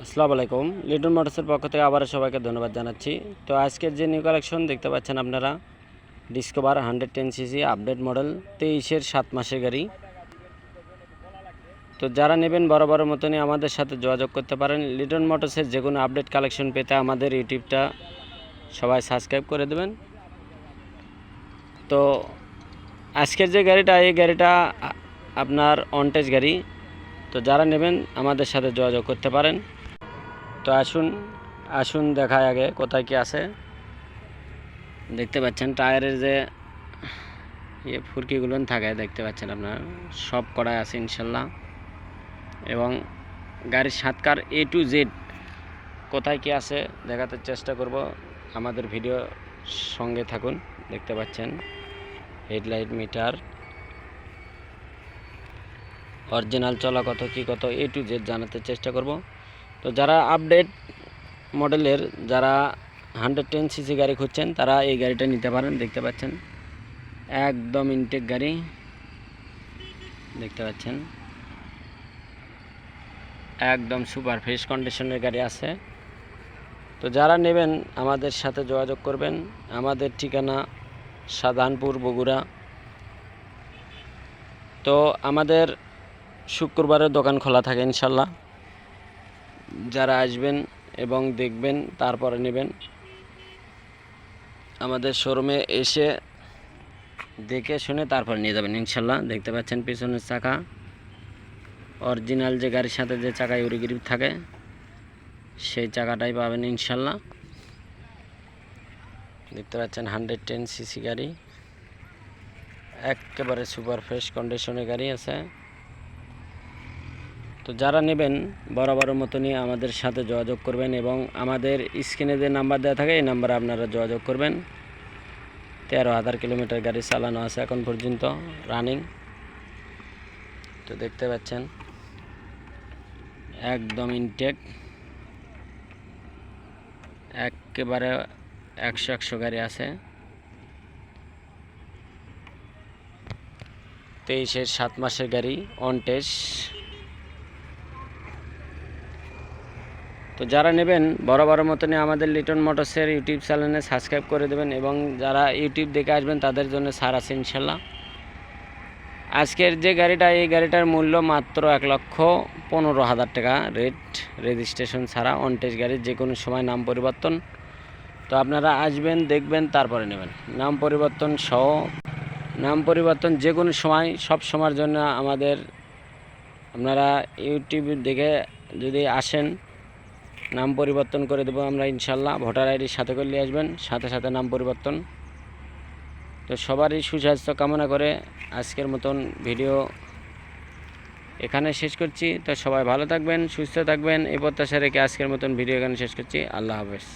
আসসালামু আলাইকুম। লিটন মোটরসের পক্ষ থেকে আবার সবাইকে ধন্যবাদ জানাচ্ছি। তো আজকের যে নিউ কালেকশন দেখতে পাচ্ছেন আপনারা, ডিসকভার 110cc আপডেট মডেল 23-এর 7 মাসের গাড়ি। তো যারা নেবেন বরাবরের মতনই আমাদের সাথে যোগাযোগ করতে পারেন। লিটন মোটরসের যে কোনো আপডেট কালেকশন পেতে আমাদের ইউটিউবটা সবাই সাবস্ক্রাইব করে দেবেন। তো আজকের যে গাড়িটা, এই গাড়িটা আপনার অনটেজ গাড়ি। তো যারা নেবেন আমাদের সাথে যোগাযোগ করতে পারেন। তো আসুন দেখায় আগে কোথায় কি আছে। দেখতে পাচ্ছেন টায়ারের যে ফুরকিগুলো থাকে, দেখতে পাচ্ছেন আপনার সব কড়াই আছে ইনশাল্লাহ। এবং গাড়ির সাতকার A to Z কোথায় কি আছে দেখাতে চেষ্টা করব। আমাদের ভিডিও সঙ্গে থাকুন। দেখতে পাচ্ছেন হেডলাইট, মিটার, অরিজিনাল চলা কত কি কত A to Z জানাতে চেষ্টা করব। তো যারা আপডেট মডেলের, যারা 110cc গাড়ি খুঁজছেন তারা এই গাড়িটা নিতে পারেন। দেখতে পাচ্ছেন একদম ইনটেক গাড়ি, দেখতে পাচ্ছেন একদম সুপার ফ্রেশ কন্ডিশনের গাড়ি আছে। তো যারা নেবেন আমাদের সাথে যোগাযোগ করবেন। আমাদের ঠিকানা শাহজাহানপুর, বগুড়া। তো আমাদের শুক্রবারের দোকান খোলা থাকে ইনশাল্লাহ। যারা আসবেন এবং দেখবেন তারপরে নেবেন। আমাদের শোরুমে এসে দেখে শুনে তারপর নিয়ে যাবেন ইনশাল্লাহ। দেখতে পাচ্ছেন পিছনের চাকা অরিজিনাল, যে গাড়ির সাথে যে চাকা ইউরিগ্রিপ থাকে সেই চাকাটাই পাবেন ইনশাল্লাহ। দেখতে পাচ্ছেন 110cc গাড়ি, একেবারে সুপার ফ্রেশ কন্ডিশনের গাড়ি আছে। তো যারা নেবেন বরাবরের মতনই আমাদের সাথে যোগাযোগ করবেন এবং আমাদের স্ক্রিনে যে নাম্বার দেওয়া থাকে এই নাম্বারে আপনারা যোগাযোগ করবেন। 13,000 কিলোমিটার গাড়ি চালানো আছে এখন পর্যন্ত রানিং। তো দেখতে পাচ্ছেন একদম ইনটেক, একেবারে 100 গাড়ি আছে। 23-এর 7 মাসের গাড়ি অনটেজ। তো যারা নেবেন বরাবরের মতনই আমাদের লিটন মোটরসের ইউটিউব চ্যানেলে সাবস্ক্রাইব করে দেবেন এবং যারা ইউটিউব দেখে আসবেন তাদের জন্য ছাড় আছে ইনশাল্লাহ। আজকের যে গাড়িটা, এই গাড়িটার মূল্য মাত্র 1,15,000 টাকা রেট, রেজিস্ট্রেশন ছাড়া। অনটেজ গাড়ির যে কোনো সময় নাম পরিবর্তন। তো আপনারা আসবেন, দেখবেন, তারপরে নেবেন। নাম পরিবর্তন সহ, নাম পরিবর্তন যে কোনো সময়, সব সময়ের জন্য আমাদের, আপনারা ইউটিউব দেখে যদি আসেন নাম পরিবর্তন করে দেবো আমরা ইনশাল্লাহ। ভোটার আইডির সাথে করলে আসবেন, সাথে সাথে নাম পরিবর্তন। তো সবারই সুস্বাস্থ্য কামনা করে আজকের মতন ভিডিও এখানে শেষ করছি। তো সবাই ভালো থাকবেন, সুস্থ থাকবেন, এই প্রত্যাশা রেখে আজকের মতন ভিডিও এখানে শেষ করছি। আল্লাহ হাফেজ।